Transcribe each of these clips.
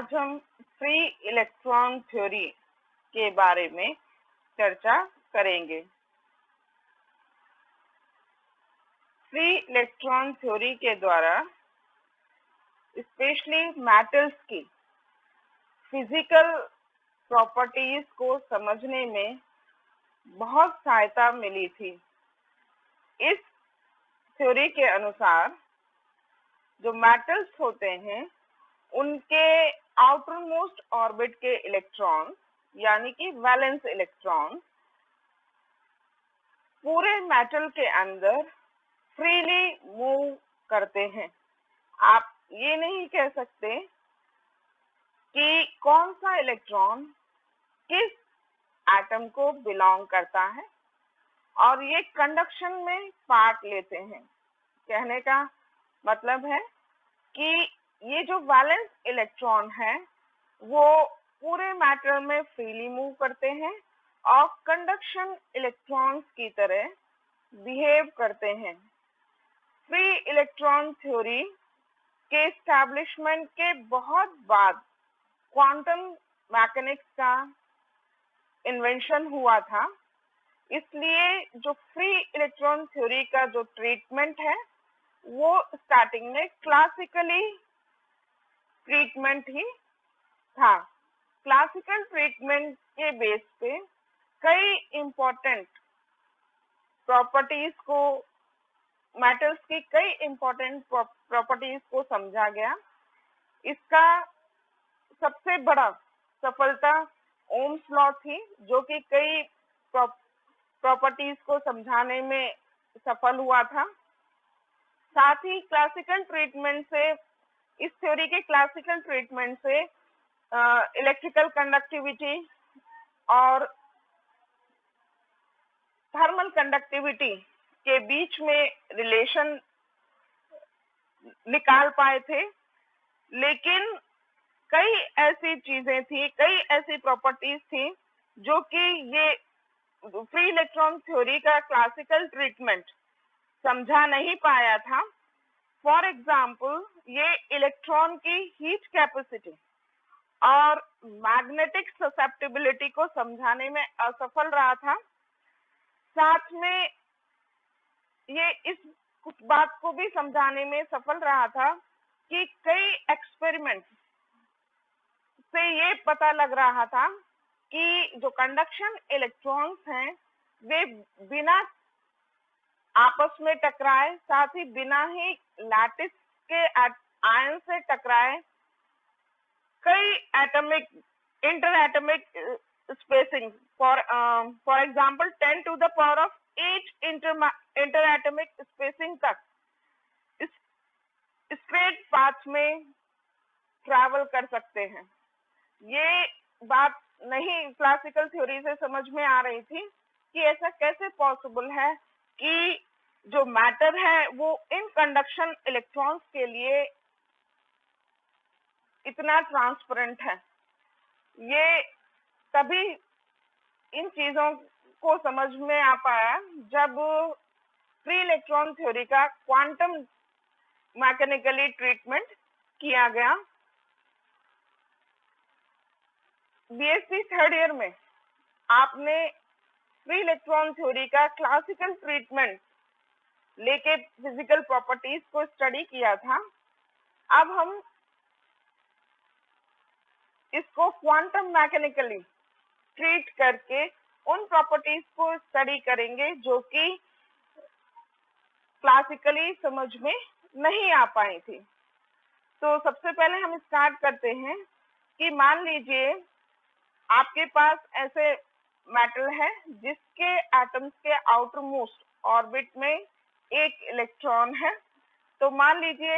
आज हम free electron theory के बारे में चर्चा करेंगे। फ्री इलेक्ट्रॉन थ्योरी के द्वारा स्पेशली मेटल्स की फिजिकल प्रॉपर्टीज को समझने में बहुत सहायता मिली थी। इस थ्योरी के अनुसार जो मेटल्स होते हैं उनके आउटर मोस्ट ऑर्बिट के इलेक्ट्रॉन यानी कि वैलेंस इलेक्ट्रॉन पूरे मेटल के अंदर फ्रीली मूव करते हैं। आप ये नहीं कह सकते कि कौन सा इलेक्ट्रॉन किस एटम को बिलोंग करता है और ये कंडक्शन में पार्ट लेते हैं। कहने का मतलब है कि ये जो वैलेंस इलेक्ट्रॉन है वो पूरे मैटर में फ्रीली मूव करते हैं और कंडक्शन इलेक्ट्रॉन्स की तरह बिहेव करते हैं। फ्री इलेक्ट्रॉन थ्योरी के एस्टैब्लिशमेंट के बहुत बाद क्वांटम मैकेनिक्स का इन्वेंशन हुआ था। इसलिए जो फ्री इलेक्ट्रॉन थ्योरी का जो ट्रीटमेंट है वो स्टार्टिंग में क्लासिकली ट्रीटमेंट ही था। क्लासिकल ट्रीटमेंट के बेस पे कई इंपॉर्टेंट प्रॉपर्टीज को मेटल्स की कई इंपॉर्टेंट प्रॉपर्टीज को समझा गया। इसका सबसे बड़ा सफलता ओम्स लॉ थी जो कि कई प्रॉपर्टीज को समझाने में सफल हुआ था। साथ ही क्लासिकल ट्रीटमेंट से इस थ्योरी के क्लासिकल ट्रीटमेंट से इलेक्ट्रिकल कंडक्टिविटी और थर्मल कंडक्टिविटी के बीच में रिलेशन निकाल पाए थे। लेकिन कई ऐसी चीजें थी, कई ऐसी प्रॉपर्टीज थी जो कि ये फ्री इलेक्ट्रॉन थ्योरी का क्लासिकल ट्रीटमेंट समझा नहीं पाया था। फॉर एग्जाम्पल, ये इलेक्ट्रॉन की हीट कैपेसिटी और मैग्नेटिक ससेप्टिबिलिटी को समझाने में असफल रहा था। साथ में ये इस बात को भी समझाने में सफल रहा था कि कई एक्सपेरिमेंट से ये पता लग रहा था कि जो कंडक्शन इलेक्ट्रॉन्स हैं वे बिना आपस में टकराए, साथ ही बिना ही लैटिस के आयन से टकराए, कई atomic inter atomic spacing for example 10 to the power of 8 inter atomic spacing तक स्ट्रेट पाथ में ट्रैवल कर सकते हैं। ये बात नहीं क्लासिकल थ्योरी से समझ में आ रही थी कि ऐसा कैसे पॉसिबल है कि जो मैटर है वो इन कंडक्शन इलेक्ट्रॉन्स के लिए इतना ट्रांसपेरेंट है। ये तभी इन चीजों को समझ में आ पाया जब फ्री इलेक्ट्रॉन थ्योरी का क्वांटम मैकेनिकली ट्रीटमेंट किया गया। बीएससी थर्ड ईयर में आपने फ्री इलेक्ट्रॉन थ्योरी का क्लासिकल ट्रीटमेंट लेके फिजिकल प्रॉपर्टीज को स्टडी किया था। अब हम इसको क्वांटम मैकेनिकली ट्रीट करके उन प्रॉपर्टीज को स्टडी करेंगे जो कि क्लासिकली समझ में नहीं आ पाई थी। तो सबसे पहले हम स्टार्ट करते हैं कि मान लीजिए आपके पास ऐसे मेटल है जिसके एटम्स के आउटर मोस्ट ऑर्बिट में एक इलेक्ट्रॉन है। तो मान लीजिए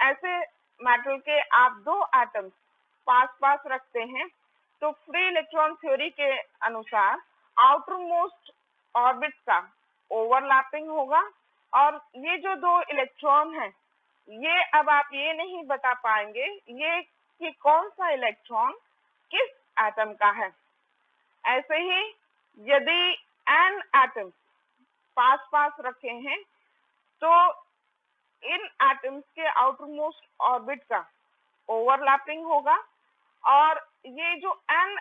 ऐसे मेटल के आप दो एटम्स पास पास रखते हैं तो फ्री इलेक्ट्रॉन थ्योरी के अनुसार आउटर मोस्ट ऑर्बिट का ओवरलैपिंग होगा और ये जो दो इलेक्ट्रॉन है ये अब आप ये नहीं बता पाएंगे ये कि कौन सा इलेक्ट्रॉन किस एटम का है। ऐसे ही यदि n एटम्स पास पास रखे हैं तो इन एटम्स के आउटर मोस्ट ऑर्बिट का ओवरलैपिंग होगा और ये जो n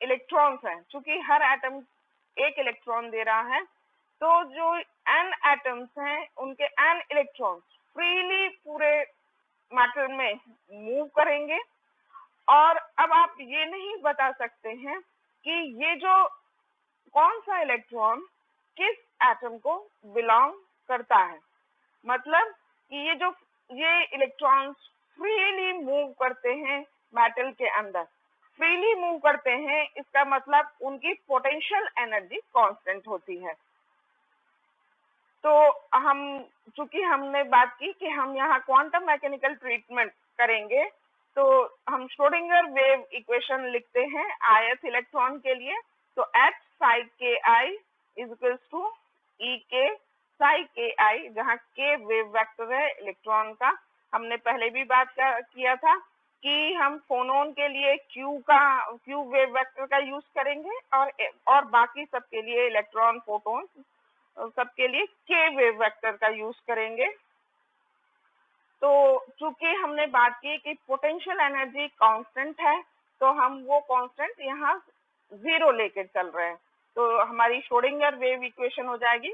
इलेक्ट्रॉन्स हैं, चूंकि हर एटम एक इलेक्ट्रॉन दे रहा है, तो जो n एटम्स हैं उनके n इलेक्ट्रॉन्स फ्रीली पूरे मैटर में मूव करेंगे। और अब आप ये नहीं बता सकते हैं कि ये जो कौन सा इलेक्ट्रॉन किस एटम को बिलोंग करता है। मतलब कि ये इलेक्ट्रॉन्स फ्रीली मूव करते हैं मेटल के अंदर, फ्रीली मूव करते हैं, इसका मतलब उनकी पोटेंशियल एनर्जी कांस्टेंट होती है। तो हम चूंकि हमने बात की कि हम यहाँ क्वांटम मैकेनिकल ट्रीटमेंट करेंगे, तो हम श्रोडिंगर वेव इक्वेशन लिखते हैं ith इलेक्ट्रॉन के लिए। तो h psi k I is equals to e k psi k I, जहाँ k वेव वेक्टर है इलेक्ट्रॉन का। हमने पहले भी बात किया था कि हम फोनोन के लिए q वेव वेक्टर का यूज करेंगे और बाकी सबके लिए इलेक्ट्रॉन फोटोन सबके लिए k वेव वेक्टर का यूज करेंगे। तो चूंकि हमने बात की कि पोटेंशियल एनर्जी कांस्टेंट है, तो हम वो कांस्टेंट यहाँ 0 लेकर चल रहे हैं। तो हमारी श्रोडिंगर वेव इक्वेशन हो जाएगी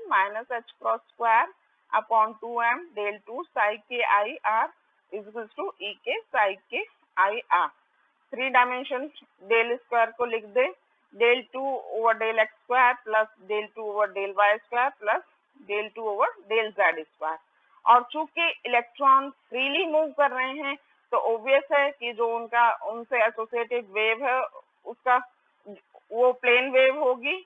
-h×2 del 2 psi k I r is equals to e k psi k I r। 3 dimension del square को लिख दे, del 2 over del x square plus del 2 over del y square plus del 2 over del z square। और चूंकि electron freely move कर रहे हैं, तो obvious है कि जो उनसे एसोसिएटेड वेव है उसका वो प्लेन वेव होगी।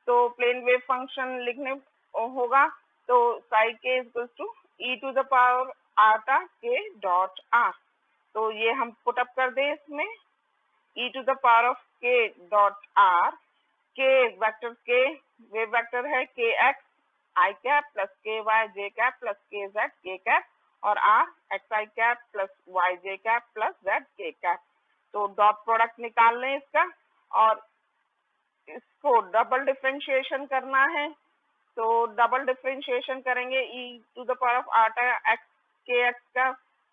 तो प्लेन वेव फंक्शन लिखने होगा, तो psi k is equals to e to the power आटा k डॉट r। तो ये हम पुट अप कर दें इसमें, e to the power of k dot r, k vector k wave vector है kx I cap plus ky j cap plus kz k cap और r xi cap plus yj cap plus z k cap. तो dot product निकाल लें इसका और इसको double differentiation करना है। तो डबल डिफरेंशिएशन करेंगे e to the power of iota x kx का,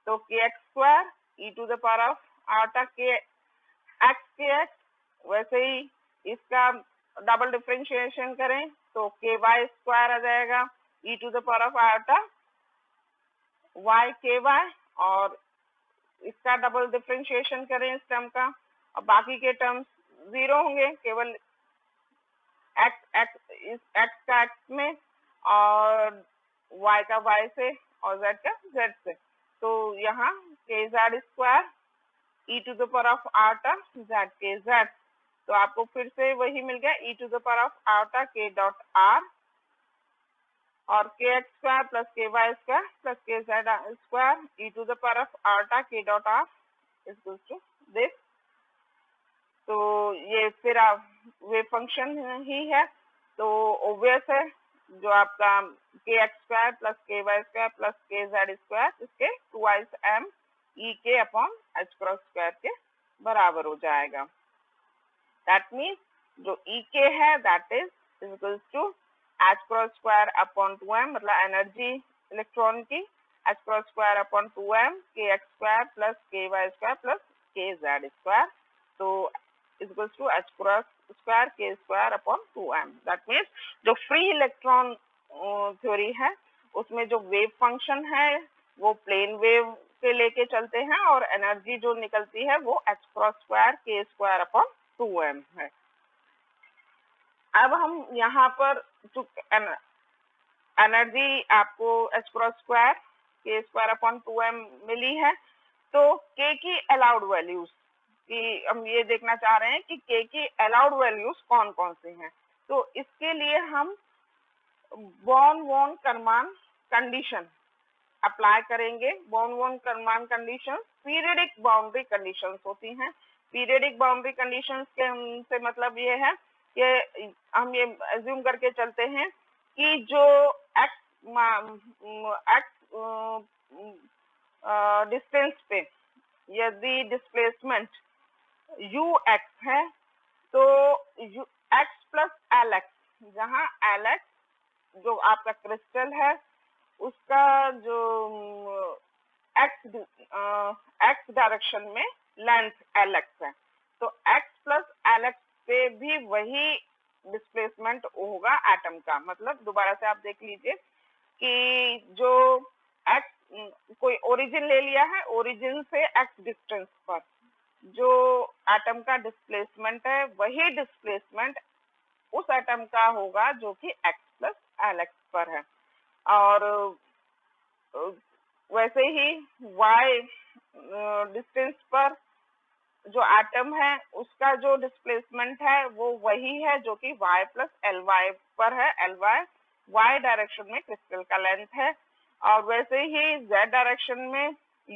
तो kx square e to the power of iota k x kx, वैसे ही इसका डबल डिफरेंशिएशन करें तो ky स्क्वायर आ जाएगा e to the power of iota y ky, और इसका डबल डिफरेंशिएशन करें इस टर्म का, और बाकी के टर्म्स 0 होंगे, केवल x का x में और y का y से और z का z से। तो यहाँ kz square e to the power of iota z के z। तो आपको फिर से वही मिल गया e to the power of iota k dot r और kx square plus ky square plus kz square e to the power of iota k dot r is equal to this. तो ये फिर वेव फंक्शन ही है, तो obvious है जो आपका kx square plus ky square plus kz square इसके 2 m e k upon h cross square के बराबर हो जाएगा। दैट मीन्स जो e k है that is equals to h cross square upon 2m, मतलब एनर्जी इलेक्ट्रॉन की h cross square upon 2m kx square plus ky square plus kz square. तो equals to h cross square k square upon 2m। That means जो free electron theory है उसमें जो wave function है वो plane wave के लेके चलते हैं और एनर्जी जो निकलती है वो h cross square k square upon 2m है। अब हम यहाँ पर एनर्जी आपको h cross square k square upon 2m मिली है, तो k की अलाउड वैल्यूज कि हम ये देखना चाह रहे हैं कि k की अलाउड वैल्यूज कौन कौन से हैं। तो इसके लिए हम Born von Karman condition apply करेंगे। Born von Karman condition periodic boundary conditions होती हैं। पीरियडिक बाउंड्री कंडीशंस के से मतलब ये है कि हम ये अज्यूम करके चलते हैं कि जो x डिस्टेंस पे यदि डिस्प्लेसमेंट ux है, तो x प्लस lx, जहाँ lx जो आपका क्रिस्टल है उसका जो x डायरेक्शन में लेंथ Lx है, तो x प्लस Lx पे भी वही डिस्प्लेसमेंट होगा एटम का। मतलब दोबारा से आप देख लीजिए कि जो x कोई ओरिजिन ले लिया है, ओरिजिन से x डिस्टेंस पर जो एटम का डिस्प्लेसमेंट है, वही डिस्प्लेसमेंट उस एटम का होगा जो कि x प्लस Lx पर है। और वैसे ही y डिस्टेंस पर जो एटम है उसका जो डिस्प्लेसमेंट है वो वही है जो कि y प्लस Ly पर है। Ly y डायरेक्शन में क्रिस्टल का लेंथ है। और वैसे ही z डायरेक्शन में z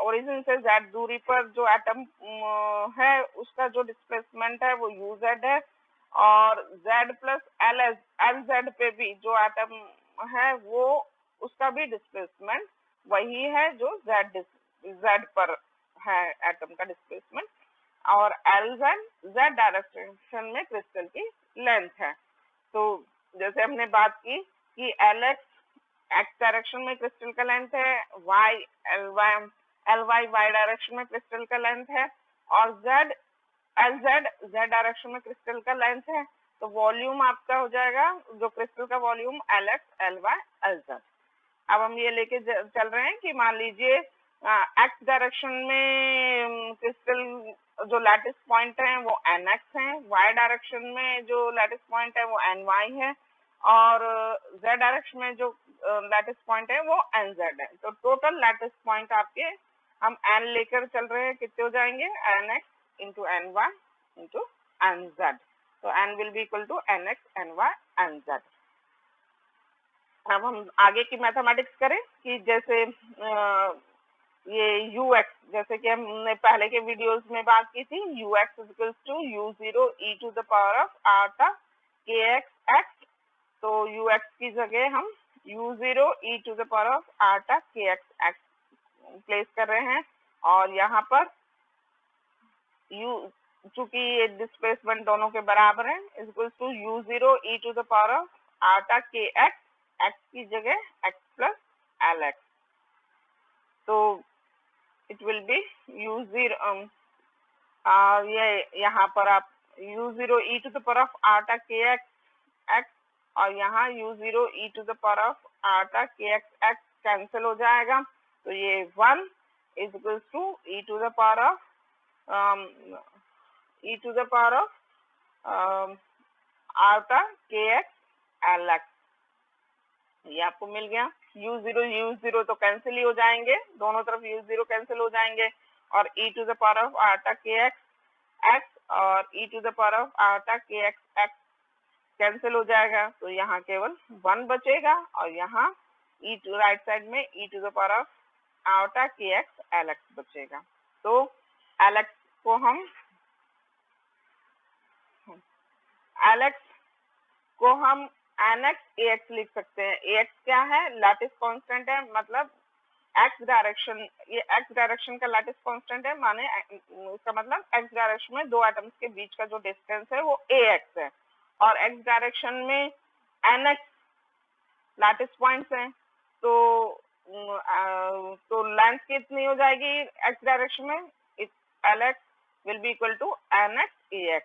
ओरिजिन से z दूरी पर जो एटम है उसका जो डिस्प्लेसमेंट है वो uz है। और z प्लस Lz पे भी जो एटम है वो उसका भी डिस्प्लेसमेंट वही है जो z पर है एटम का डिस्प्लेसमेंट। और Lz z डायरेक्शन में क्रिस्टल की लेंथ है। तो जैसे हमने बात की कि Lx x डायरेक्शन में क्रिस्टल का लेंथ है, Ly y डायरेक्शन में क्रिस्टल का लेंथ है, और Lz z डायरेक्शन में क्रिस्टल का लेंथ है। तो वॉल्यूम आपका हो जाएगा जो क्रिस्टल का वॉल्यूम Lx Ly Lz। अब हम ये लेके चल रहे हैं कि मान लीजिए x डायरेक्शन में क्रिस्टल जो लैटिस पॉइंट है वो nx है, y डायरेक्शन में जो लैटिस पॉइंट है वो ny है, और z डायरेक्शन में जो लैटिस पॉइंट है वो nz है। तो टोटल लैटिस पॉइंट आपके हम n लेकर चल रहे हैं, कितने हो जाएंगे nx into ny into nz। तो n will be equal to nx ny nz। अब हम आगे की मैथमेटिक्स करें कि जैसे ये ux, जैसे कि हमने पहले के वीडियोस में बात की थी, ux equals to u0 e to the power of iota kx x। तो ux की जगह हम u0 e to the power of iota kx x place कर रहे हैं। और यहाँ पर u चूंकि ये डिस्प्लेसमेंट दोनों के बराबर है, equals to u0 e to the power of iota kx x की जगह x प्लस Lx। तो इट विल बी u0 ये यहाँ पर आप u0 e to the power of iota kx x और यहाँ u0 e to the power of iota kx x cancel हो जाएगा। तो ये 1 is equals to e to the power of iota kx Lx। ये आपको मिल गया। u0 तो कैंसिल ही हो जाएंगे, दोनों तरफ u0 कैंसिल हो जाएंगे, और e to the power of iota kx x और e to the power of iota kx x cancel हो जाएगा। तो यहाँ केवल 1 बचेगा, और यहाँ e टू राइट साइड में e to the power of iota kx Lx बचेगा। तो Lx को हम nx ax लिख सकते हैं। ax क्या है? लैटिस कांस्टेंट है, मतलब x डायरेक्शन, ये x डायरेक्शन का लैटिस कांस्टेंट है, माने इसका मतलब x डायरेक्शन में दो एटम्स के बीच का जो डिस्टेंस है वो ax है, और x डायरेक्शन में nx लैटिस पॉइंट्स हैं। तो लेंथ कितनी हो जाएगी x डायरेक्शन में? Lx will be equal to nx ax।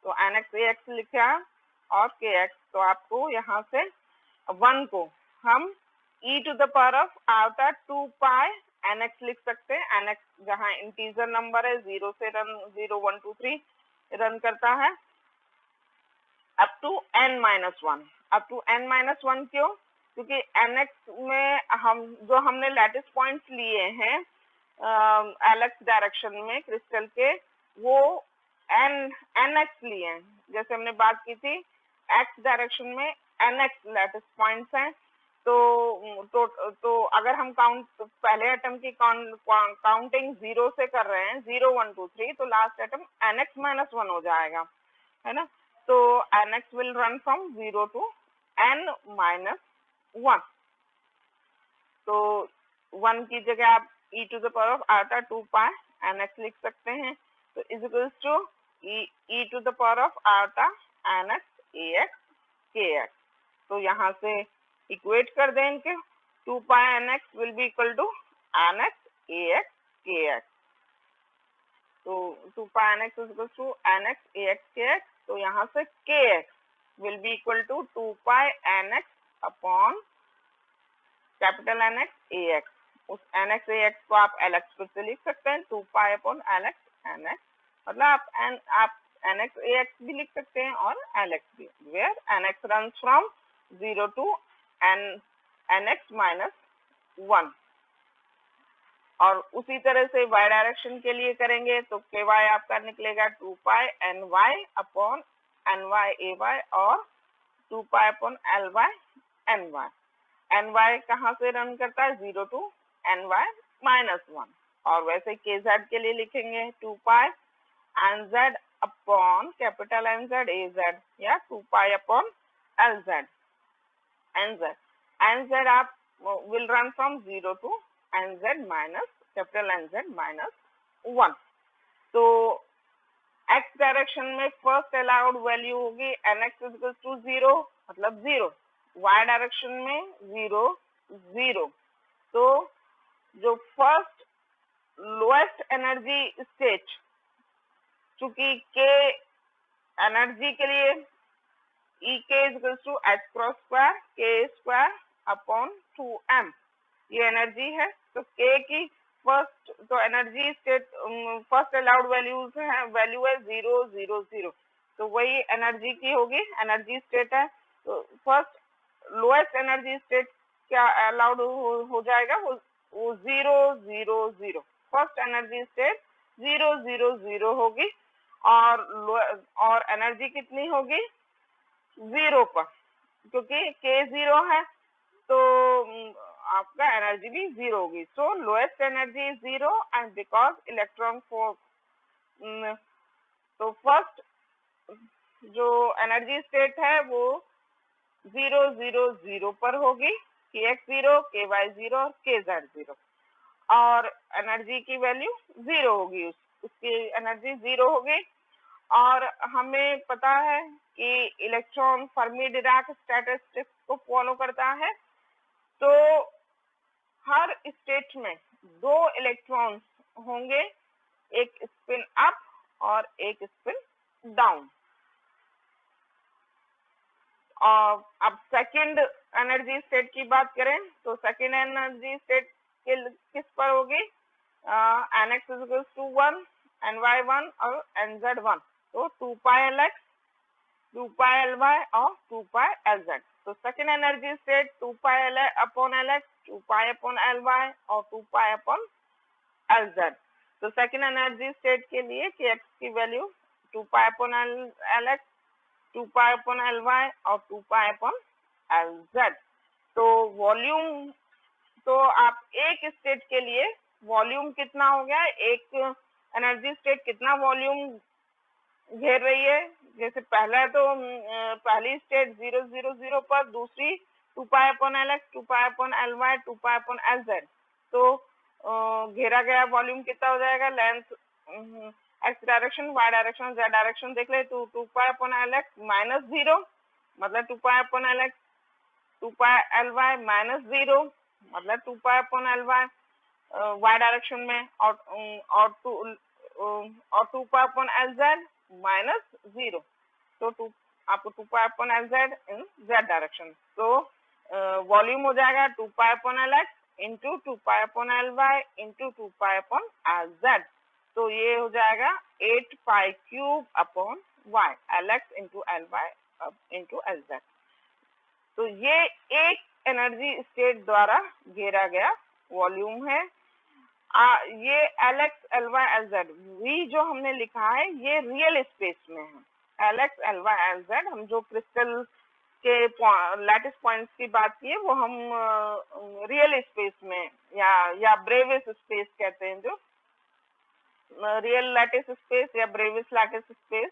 तो nx ax लिखा और kx, तो आपको यहाँ से 1 को हम e to the power of iota 2 pi nx लिख सकते हैं। nx जहाँ इंटीजर नंबर है, 0 से 0 1 2 3 रन करता है up to n-1। Up to n-1 क्यों? क्योंकि nx में हमने लैटिस पॉइंट्स लिए हैं Lx डायरेक्शन में क्रिस्टल के, वो nx लिए हैं। जैसे हमने बात की थी x डायरेक्शन में nx लैटिस पॉइंट्स हैं। तो अगर हम पहले एटम की काउंटिंग 0 से कर रहे हैं, 0 1 2 3, तो लास्ट एटम nx-1 हो जाएगा, है ना। तो nx will run from 0 to n-1। तो 1 की जगह आप e to the power of आटा 2 पाई nx लिख सकते हैं। तो is equals to e to the power of आटा nx ax kx। तो यहाँ से इक्वेट कर दें इनके, 2 pi nx will be equal to nx ax K X. तो 2 pi N X is equal to N X A X K X. तो यहाँ से K X will be equal to 2 pi N X upon capital N X A X. उस N X A X को आप L x फिर से लिख सकते हैं, 2 pi upon L X N X. मतलब आप एन एक्स ए एक्स भी लिख सकते हैं और एल एक्स भी, where N X run from 0 to N X minus 1। और उसी तरह से y डायरेक्शन के लिए करेंगे तो के वाई आपका निकलेगा 2 pi N Y upon N Y A Y और 2 pi upon L Y N Y. N Y कहाँ से रन करता है, 0 टू एन वाई माइनस 1। और वैसे के जेड के लिए लिखेंगे 2 pi N Z upon capital N Z A Z या 2 pi upon L Z N Z. N Z आप will run from 0 to nz minus capital NZ minus 1। तो x direction में फर्स्ट अलाउड वैल्यू होगी nx is equal to 0 मतलब 0, y direction में 0 0। तो जो first lowest energy state, चूंकि k energy के लिए E k is equals to h cross square k square upon 2m, ये एनर्जी है। तो k की फर्स्ट तो energy state first allowed values है, वैल्यू है 0 0 0। तो वही एनर्जी की होगी, एनर्जी स्टेट है। तो फर्स्ट लोएस्ट एनर्जी स्टेट क्या अलाउड हो जाएगा, वो 0 0 0। फर्स्ट एनर्जी स्टेट 0 0 0 होगी और एनर्जी कितनी होगी 0 पर, क्योंकि k 0 है तो आपका एनर्जी भी 0 होगी। So lowest energy is 0 and because electron force, तो फर्स्ट जो एनर्जी स्टेट है वो 0 0 0 पर होगी, के एक्स 0 के वाई 0 और के जेड 0। और एनर्जी की वैल्यू 0 होगी, उसकी एनर्जी 0 होगी। और हमें पता है कि इलेक्ट्रॉन फर्मी डिराक स्टैटिस्टिक्स को फॉलो करता है। तो हर स्टेट में 2 इलेक्ट्रॉन्स होंगे, एक स्पिन अप और एक स्पिन डाउन। और अब सेकंड एनर्जी स्टेट की बात करें तो सेकंड एनर्जी स्टेट किस पर होगी, N X is equal to 1 N Y 1 और एन जेड 1। तो 2 pi L X 2 pi L Y और 2 पाई एल जेड। तो second energy state 2 pi L upon L X 2 pi upon L Y और 2 pi upon L Z. तो second energy state के लिए K X की value 2 pi upon L X 2 pi upon L Y और 2 pi upon L Z. तो volume, तो आप एक स्टेट के लिए वॉल्यूम कितना हो गया, एक एनर्जी स्टेट कितना वॉल्यूम घेर रही है। जैसे पहला तो पहली स्टेट 0 0 0 पर, दूसरी 2 pi upon L X 2 pi upon L Y 2 pi upon L Z. तो घेरा गया वॉल्यूम कितना हो जाएगा, length X direction Y direction Z direction देख ले तो 2 pi upon L X minus 0 मतलब 2 pi upon L X 2 pi L Y minus 0 मतलब 2 pi upon L Y Y direction में और 2 pi upon L Z minus 0। तो आपको 2 pi upon L Z in Z direction. तो volume हो जाएगा 2 pi upon L X into 2 pi upon L Y into 2 pi upon L Z. तो ये हो जाएगा 8 pi cube upon Y L X into L Y into L Z. तो ये एक एनर्जी स्टेट द्वारा घेरा गया वॉल्यूम है। ये L X L Y L Z V जो हमने लिखा है ये रियल स्पेस में है। L X L Y L Z हम जो क्रिस्टल के लैटिस पॉइंट्स की बात की है वो हम रियल स्पेस में या ब्रेविस स्पेस कहते हैं, जो रियल लैटिस स्पेस या Brevis lattice space,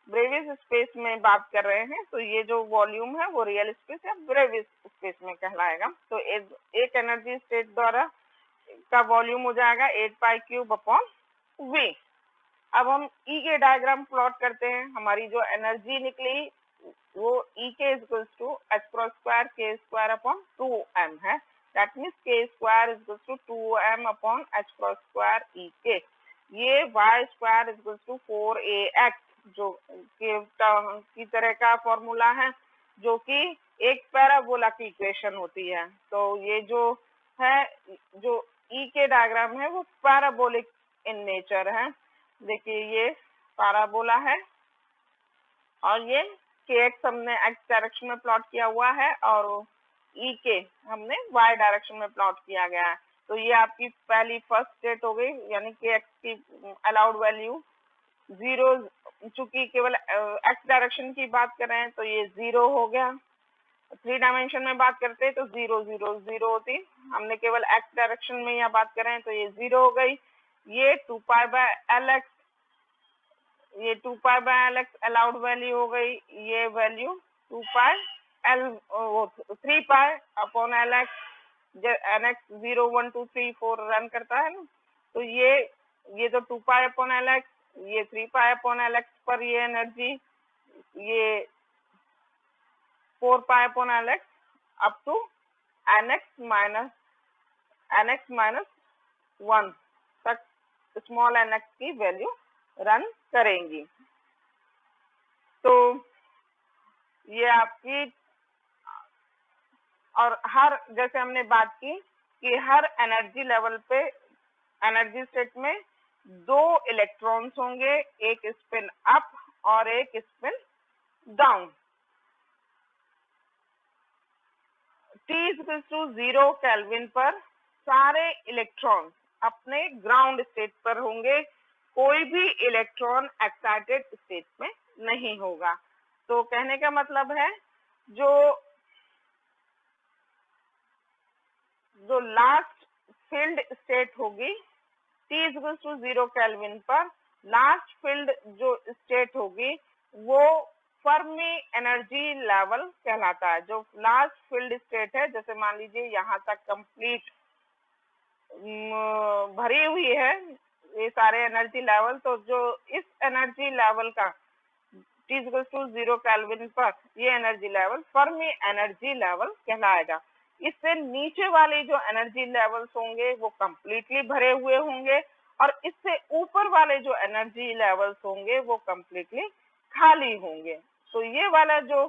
Brevis space में बात कर रहे हैं। तो ये जो वॉल्यूम है वो रियल स्पेस या ब्रेविस स्पेस में कहलाएगा। तो एक एनर्जी स्टेट द्वारा का वॉल्यूम हो जाएगा 8 पाई क्यूब अपॉन वी। अब हम ई के डायग्राम प्लॉट करते हैं। हमारी जो एनर्जी निकली वो E K is equals to H cross square K square upon 2m है। That means K square is equal to 2m upon h cross square E K. ये y square is equal to 4ax जो की तरह का formula है, जो कि एक पैराबोला की इक्वेशन होती है। तो ये जो है, जो ई के डायग्राम है वो पैराबोलिक इन नेचर है। देखिए ये पैराबोला है और ये के एक्स हमने एक्स डायरेक्शन में प्लॉट किया हुआ है और ई के हमने वाई डायरेक्शन में प्लॉट किया गया है। तो ये आपकी पहली फर्स्ट स्टेट हो गई, यानी के एक्स की अलाउड वैल्यू 0, चूंकि केवल एक्स डायरेक्शन की बात कर रहे हैं तो ये 0 हो गया। 3 डायमेंशन में बात करते हैं तो 0 0 0 होती, हमने केवल एक्स डायरेक्शन में यहाँ बात कर रहे हैं तो ये 0 हो गई। ये 2 पाई बाय एल एक्स, ये 2 pi by L X allowed value हो गई। ये value 2 pi L 3 pi upon L X, N X 0 1 2 3 4 run करता है ना, तो ये तो 2 पाई अपॉन एल एक्स, ये 3 पाई अपॉन एल एक्स पर ये एनर्जी, ये 4 pi upon L X up to N X minus 1 तक स्मॉल एन एक्स की वैल्यू रन करेंगी। तो ये आपकी, और हर, जैसे हमने बात की कि हर एनर्जी लेवल पे, एनर्जी स्टेट में 2 इलेक्ट्रॉन्स होंगे, एक स्पिन अप और एक स्पिन डाउन। T=0 केल्विन पर सारे इलेक्ट्रॉन अपने ग्राउंड स्टेट पर होंगे, कोई भी इलेक्ट्रॉन एक्साइटेड स्टेट में नहीं होगा। तो कहने का मतलब है जो लास्ट फील्ड स्टेट होगी T=0 केल्विन पर, लास्ट फील्ड जो स्टेट होगी वो फर्मी एनर्जी लेवल कहलाता है। जो लास्ट फील्ड स्टेट है, जैसे मान लीजिए यहाँ तक कंप्लीट भरी हुई है ये सारे एनर्जी लेवल, तो जो इस एनर्जी लेवल का T=0 केल्विन पर ये energy level Fermi energy level कहलाएगा। इससे नीचे वाले जो एनर्जी लेवल्स होंगे वो कंप्लीटली भरे हुए होंगे और इससे ऊपर वाले जो एनर्जी लेवल्स होंगे वो कंप्लीटली खाली होंगे। तो ये वाला जो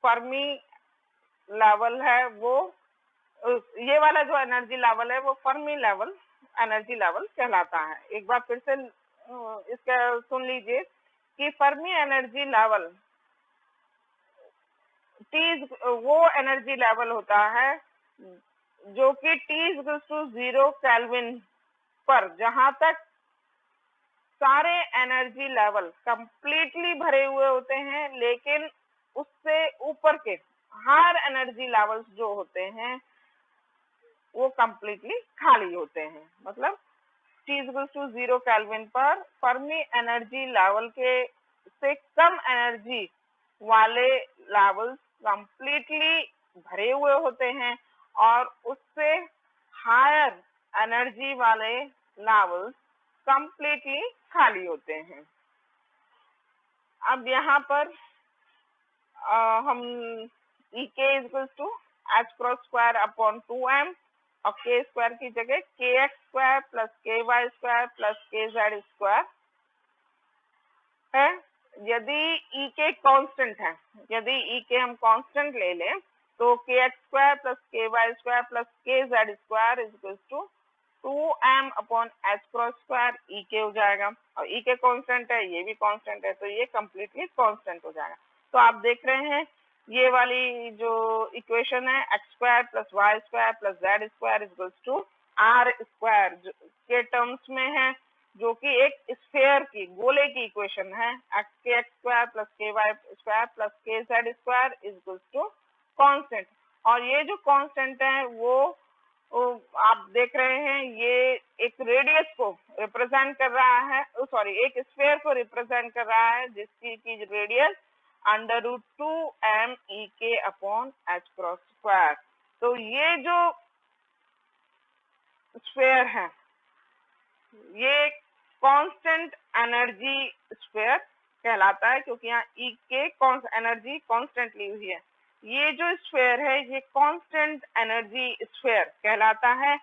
फर्मी लेवल है वो, ये वाला जो एनर्जी लेवल है वो फर्मी लेवल एनर्जी लेवल कहलाता है। एक बार फिर से इसका सुन लीजिए कि फर्मी एनर्जी लेवल वो एनर्जी लेवल होता है जो कि T=0 केल्विन पर, जहां तक सारे एनर्जी लेवल कंप्लीटली भरे हुए होते हैं, लेकिन उससे ऊपर के हायर एनर्जी लेवल्स जो होते हैं वो कंप्लीटली खाली होते हैं। मतलब T=0 केल्विन पर फर्मी एनर्जी लेवल के से कम एनर्जी वाले लेवल्स कंप्लीटली भरे हुए होते हैं और उससे हायर एनर्जी वाले लेवल्स कंप्लीटली खाली होते हैं। अब यहाँ पर हम EK=h cross square upon 2m और के स्क्वायर की जगह kx² plus ky² plus kz square है। यदि EK कांस्टेंट है, यदि EK हम कांस्टेंट ले लें तो kx² plus ky² plus kz square is equal to 2m upon h cross square EK हो जाएगा। और EK कांस्टेंट है, ये भी कांस्टेंट है, तो ये कंप्लीटली कांस्टेंट हो जाएगा। तो आप देख रहे हैं ये वाली जो इक्वेशन है x² plus y² plus z square is equal to r² के टर्म्स में है, जो कि एक स्फीयर की, गोले की इक्वेशन है। kx² plus ky² plus kz square is equal to constant. और ये जो कांस्टेंट है वो आप देख रहे हैं ये एक रेडियस को रिप्रेजेंट कर रहा है, सॉरी एक स्फीयर को रिप्रेजेंट कर रहा है जिसकी की radius √2m EK upon h cross square. तो ये जो स्फीयर है ये कांस्टेंट एनर्जी स्फीयर कहलाता है, क्योंकि यहाँ EK एनर्जी कांस्टेंट ली हुई है। ये जो स्फीयर है ये कांस्टेंट एनर्जी स्फीयर कहलाता है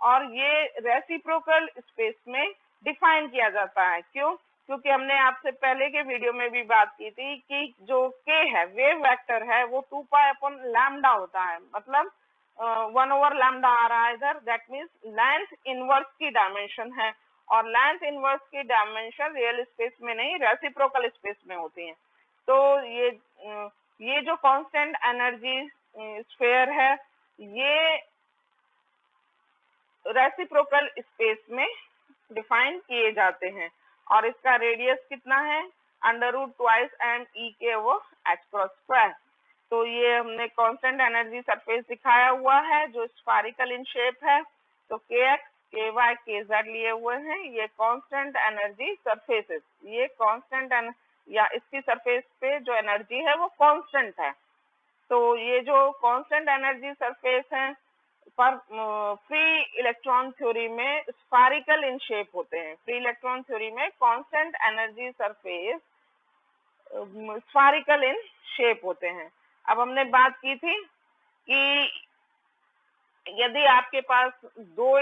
और ये रेसिप्रोकल स्पेस में डिफाइन किया जाता है। क्यों? क्योंकि हमने आपसे पहले के वीडियो में भी बात की थी कि जो k है वेव वेक्टर है वो 2 पाई अपॉन लैम्डा होता है, मतलब 1 ओवर लैम्डा आ रहा है इधर, दैट मीन्स लेंथ इनवर्स की डायमेंशन है और लेंथ इनवर्स की डायमेंशन रियल स्पेस में नहीं रेसिप्रोकल स्पेस में होती है। तो ये जो कांस्टेंट एनर्जी स्फीयर है ये रेसिप्रोकल स्पेस में डिफाइन किए जाते हैं और इसका रेडियस कितना है √2m e k h cross square. तो ये हमने कांस्टेंट एनर्जी सरफेस दिखाया हुआ है जो स्फेरिकल इन शेप है। तो kx ky kz लिए हुए हैं, ये कांस्टेंट एनर्जी सरफेसेस, ये कांस्टेंट या इसकी सरफेस पे जो एनर्जी है वो कांस्टेंट है। तो ये जो कांस्टेंट एनर्जी सरफेस है पर फ्री इलेक्ट्रॉन थ्योरी में स्फेरिकल इन शेप होते हैं। फ्री इलेक्ट्रॉन थ्योरी में constant energy surface spherical in shape होते हैं। अब हमने बात की थी कि यदि आपके पास दो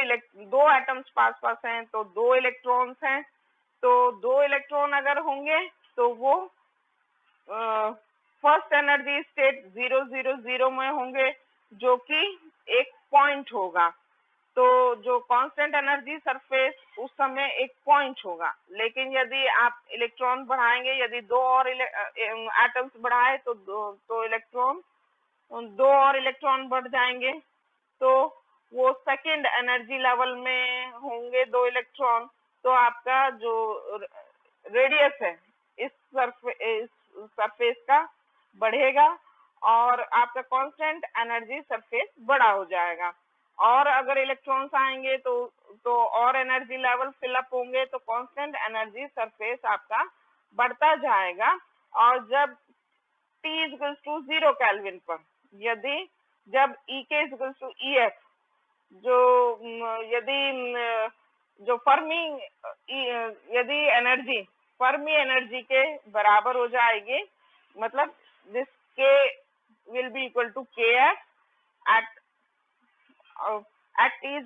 एटम्स पास पास हैं तो 2 इलेक्ट्रॉन्स हैं, तो 2 इलेक्ट्रॉन अगर होंगे तो वो फर्स्ट एनर्जी स्टेट 000 में होंगे जो कि एक पॉइंट होगा। तो जो कांस्टेंट एनर्जी सरफेस उस समय एक पॉइंट होगा। लेकिन यदि आप इलेक्ट्रॉन बढ़ाएंगे, यदि 2 और एटम्स बढ़ाए तो दो और इलेक्ट्रॉन बढ़ जाएंगे, तो वो सेकंड एनर्जी लेवल में होंगे 2 इलेक्ट्रॉन। तो आपका जो रेडियस है इस सरफेस का बढ़ेगा और आपका कांस्टेंट एनर्जी सरफेस बड़ा हो जाएगा। और अगर इलेक्ट्रॉन्स आएंगे तो और एनर्जी लेवल फिलअप होंगे तो कांस्टेंट एनर्जी सरफेस आपका बढ़ता जाएगा। और जब T = 0 केल्विन पर, जब EK = EF, जो यदि एनर्जी फर्मी एनर्जी के बराबर हो जाएगी, मतलब this K will be equal to KF at T =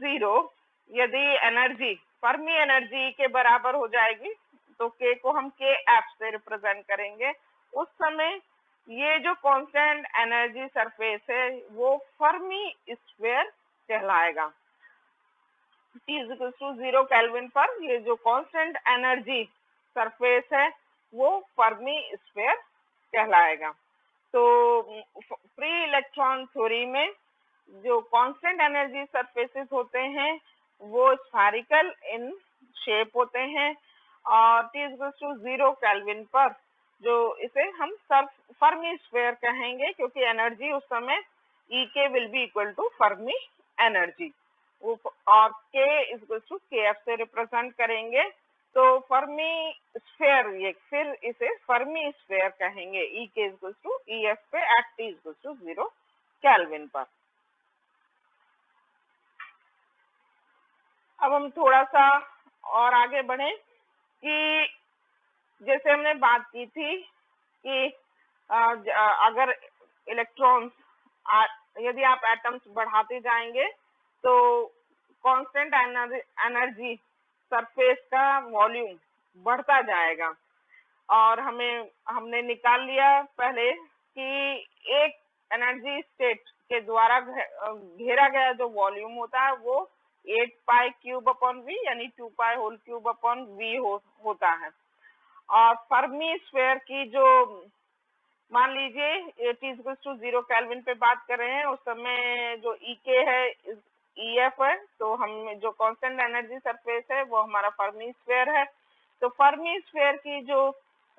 0, यदि एनर्जी फर्मी एनर्जी के बराबर हो जाएगी तो K को हम KF से रिप्रेजेंट करेंगे। उस समय ये जो कांस्टेंट एनर्जी सरफेस है वो फर्मी स्फीयर कहलाएगा। T = 0 केल्विन पर ये जो कांस्टेंट एनर्जी सरफेस है वो फर्मी स्फीयर कहलाएगा। तो फ्री इलेक्ट्रॉन थ्योरी में जो कांस्टेंट एनर्जी सरफेसेस होते हैं वो स्फेरिकल इन शेप होते हैं और T = 0 केल्विन पर जो इसे हम फर्मी स्फीयर कहेंगे, क्योंकि एनर्जी उस समय EK will be equal to Fermi energy और K = KF से रिप्रेजेंट करेंगे। तो फर्मी स्फीयर, ये फिर इसे फर्मी स्फीयर कहेंगे EK = EF पे at T = 0 केल्विन पर। अब हम थोड़ा सा और आगे बढ़े कि जैसे हमने बात की थी कि अगर इलेक्ट्रॉन्स यदि आप एटम्स बढ़ाते जाएंगे तो कांस्टेंट एनर्जी सरफेस का वॉल्यूम बढ़ता जाएगा। और हमने निकाल लिया पहले कि एक एनर्जी स्टेट के द्वारा घेरा गया जो वॉल्यूम होता है वो 8 पाई क्यूब अपॉन V यानी 2 पाई होल क्यूब अपॉन V होता है। और फर्मी स्फीयर की जो मान लीजिए T = 0 केल्विन पे बात कर रहे हैं, उस समय जो EK है EF है, तो हम जो कांस्टेंट एनर्जी सरफेस है वो हमारा फर्मी स्फीयर है। तो फर्मी स्फीयर की जो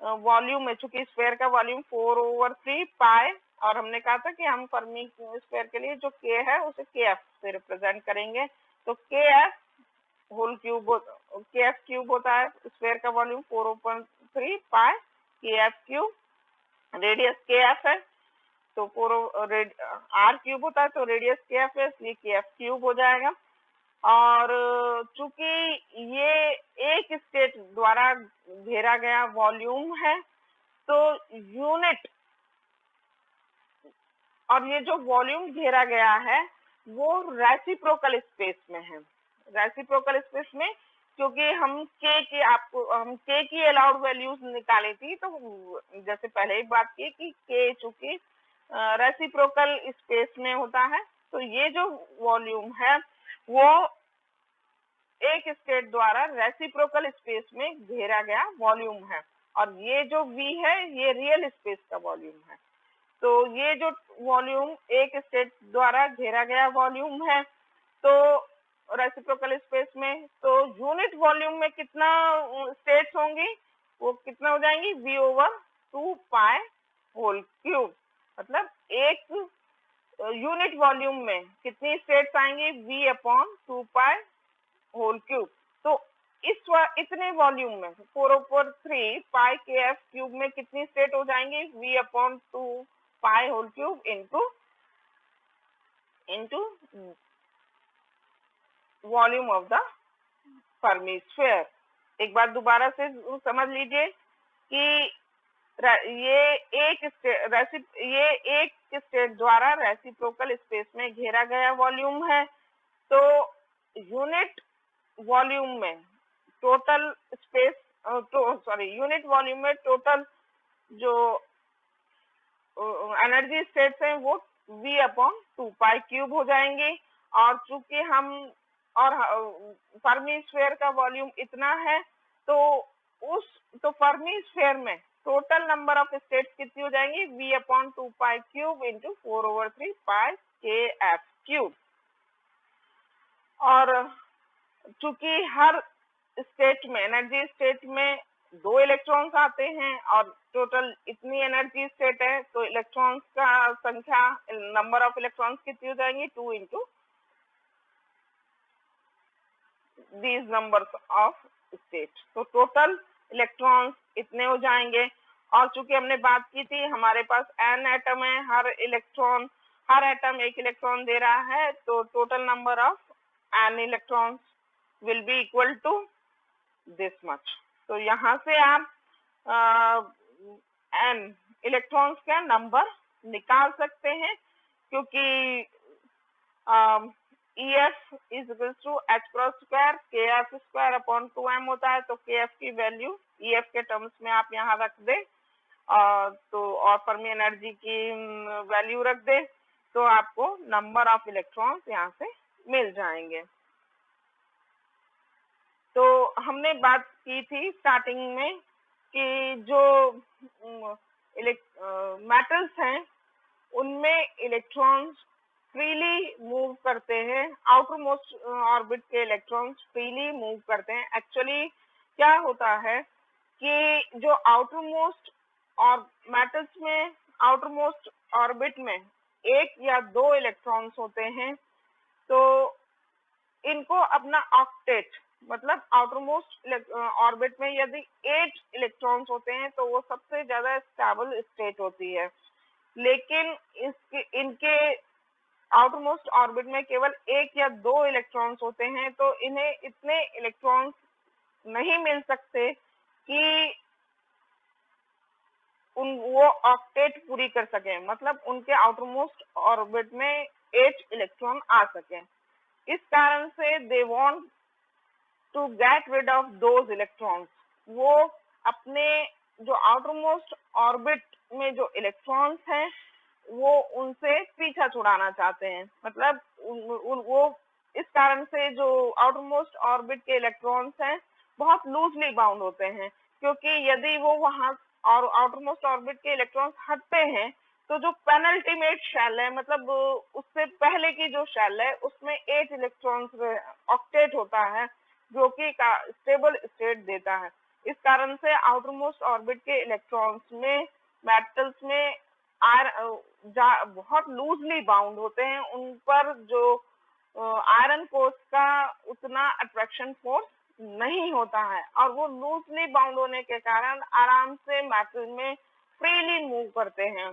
वॉल्यूम है, चूंकि स्फीयर का वॉल्यूम 4/3 पाई, और हमने कहा था कि हम फर्मी स्फीयर के लिए जो K है उसे KF से रिप्रेजेंट करेंगे। तो KF क्यूब होता है, स्फीयर का वॉल्यूम 4/3 पाई KF क्यूब, रेडियस KF है तो R क्यूब होता है तो रेडियस KF है, इसलिए KF क्यूब हो जाएगा। और चूंकि ये एक स्टेट द्वारा घेरा गया वॉल्यूम है तो यूनिट और ये जो वॉल्यूम घेरा गया है वो रेसिप्रोकल स्पेस में है। रेसिप्रोकल स्पेस में, क्योंकि हम के की अलाउड वैल्यूज निकाली थी, तो जैसे पहले ही बात की कि के चूंकि रेसिप्रोकल स्पेस में होता है, तो ये जो वॉल्यूम है वो एक स्टेट द्वारा रेसिप्रोकल स्पेस में घेरा गया वॉल्यूम है, और ये जो v है ये रियल स्पेस का वॉल्यूम है। तो ये जो वॉल्यूम एक स्टेट द्वारा घेरा गया वॉल्यूम है, तो रेसिप्रोकल स्पेस में, तो यूनिट वॉल्यूम में कितना स्टेट्स होंगी, वो कितना हो जाएंगी, v/2 होल क्यूब। मतलब एक यूनिट वॉल्यूम में कितनी स्टेट्स आएंगी, v/2 होल क्यूब। तो इतने वॉल्यूम में 4/3 पाई के एफ क्यूब में कितनी स्टेट हो जाएंगी, v/2 whole cube into volume of the Fermi sphere. एक बार दोबारा से समझ लीजिए कि ये एक स्टेट द्वारा रेसिप्रोकल स्पेस में घेरा गया वॉल्यूम है, तो यूनिट वॉल्यूम में टोटल स्पेस, यूनिट वॉल्यूम में टोटल जो एनर्जी स्टेट्स हैं वो v/2 क्यूब हो जाएंगे। और चूंकि हम और फर्मी स्फीयर का वॉल्यूम इतना है, तो फर्मी स्फीयर में टोटल नंबर ऑफ स्टेट्स कितनी हो जाएंगी, v/2 क्यूब इंटू 4/3 पाई के एफ क्यूब। और चूंकि हर स्टेट में, एनर्जी स्टेट में 2 इलेक्ट्रॉन्स आते हैं और टोटल इतनी एनर्जी स्टेट है, तो इलेक्ट्रॉन्स का संख्या, नंबर ऑफ इलेक्ट्रॉन्स कितनी हो जाएंगी, 2 into these numbers of state। तो टोटल इलेक्ट्रॉन्स इतने हो जाएंगे। और चूंकि हमने बात की थी हमारे पास n एटम है, हर एटम एक इलेक्ट्रॉन दे रहा है, तो total number of n electrons will be equal to this much. तो यहाँ से आप n इलेक्ट्रॉन्स का नंबर निकाल सकते हैं, क्योंकि EF is equal to h cross square KF square upon 2m होता है। तो KF की वैल्यू EF के टर्म्स में आप यहाँ रख दें, तो और फर्मी एनर्जी की वैल्यू रख दें, तो आपको नंबर ऑफ इलेक्ट्रॉन्स यहाँ से मिल जाएंगे। तो हमने बात की थी स्टार्टिंग में कि जो मेटल्स हैं उनमें इलेक्ट्रॉन्स फ्रीली मूव करते हैं, आउटर मोस्ट ऑर्बिट के इलेक्ट्रॉन्स फ्रीली मूव करते हैं। एक्चुअली क्या होता है कि जो आउटर मोस्ट और मेटल्स में आउटर मोस्ट ऑर्बिट में 1 या 2 इलेक्ट्रॉन्स होते हैं, तो इनको अपना ऑक्टेट, मतलब आउटर मोस्ट ऑर्बिट में यदि 8 इलेक्ट्रॉन्स होते हैं तो वो सबसे ज्यादा स्टेबल स्टेट होती है। लेकिन इनके आउटर मोस्ट ऑर्बिट में केवल 1 या 2 इलेक्ट्रॉन्स होते हैं, तो इन्हें इतने इलेक्ट्रॉन्स नहीं मिल सकते कि वो ऑक्टेट पूरी कर सके, मतलब उनके आउटर मोस्ट ऑर्बिट में 8 इलेक्ट्रॉन आ सके। इस कारण से they want to get rid of those electrons. वो अपने जो आउटर मोस्ट ऑर्बिट में जो इलेक्ट्रॉन्स हैं वो उनसे पीछा छुड़ाना चाहते हैं। मतलब वो इस कारण से जो आउटर मोस्ट ऑर्बिट के इलेक्ट्रॉन्स हैं बहुत लूजली बाउंड होते हैं, क्योंकि यदि वो वहां और आउटर मोस्ट ऑर्बिट के इलेक्ट्रॉन्स हटते हैं, तो जो पेनल्टीमेट शेल है, मतलब उससे पहले की जो शेल है उसमें 8 इलेक्ट्रॉन्स ऑक्टेट होता है, जो कि स्टेबल स्टेट देता है। इस कारण से आउटर मोस्ट ऑर्बिट के इलेक्ट्रॉन्स में, मेटल्स में बहुत लूजली बाउंड होते हैं, उन पर जो आयरन कोर्स का उतना अट्रैक्शन फोर्स नहीं होता है, और वो लूजली बाउंड होने के कारण आराम से मेटल में फ्रीली मूव करते हैं।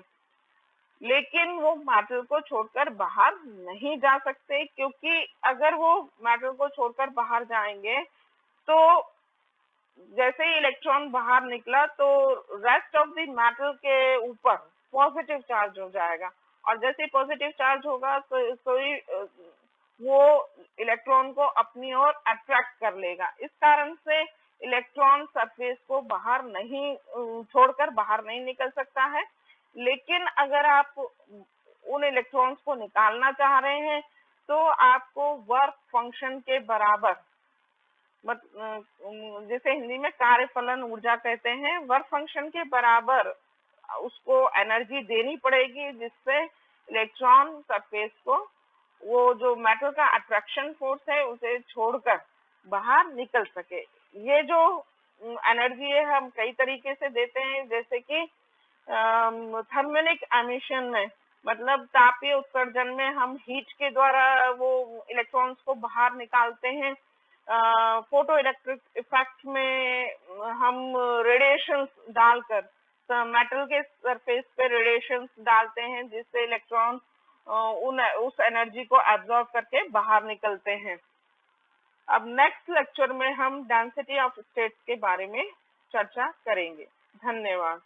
लेकिन वो मेटल को छोड़कर बाहर नहीं जा सकते, क्योंकि अगर वो मेटल को छोड़कर बाहर जाएंगे तो जैसे ही इलेक्ट्रॉन बाहर निकला तो रेस्ट ऑफ द मेटल के ऊपर पॉजिटिव चार्ज हो जाएगा, और जैसे पॉजिटिव चार्ज होगा तो ही वो इलेक्ट्रॉन को अपनी ओर अट्रैक्ट कर लेगा। इस कारण से इलेक्ट्रॉन सरफेस को बाहर नहीं छोड़कर बाहर नहीं निकल सकता है। लेकिन अगर आप उन इलेक्ट्रॉन्स को निकालना चाह रहे हैं तो आपको वर्क फंक्शन के बराबर जिसे हिंदी में कार्यफलन ऊर्जा कहते हैं, वर्क फंक्शन के बराबर उसको एनर्जी देनी पड़ेगी, जिससे इलेक्ट्रॉन सरफेस को वो जो मेटल का अट्रैक्शन फोर्स है उसे छोड़कर बाहर निकल सके। ये जो एनर्जी है हम कई तरीके से देते हैं, जैसे कि थर्मोनिक एमिशन में, मतलब तापीय उत्सर्जन में हम हीट के द्वारा वो इलेक्ट्रॉन्स को बाहर निकालते हैं। फोटो इलेक्ट्रिक इफेक्ट में हम रेडिएशन डालकर मेटल के सरफेस पे रेडिएशन डालते हैं, जिससे इलेक्ट्रॉन उस एनर्जी को एब्जॉर्ब करके बाहर निकलते हैं। अब नेक्स्ट लेक्चर में हम डेंसिटी ऑफ स्टेट्स के बारे में चर्चा करेंगे। धन्यवाद।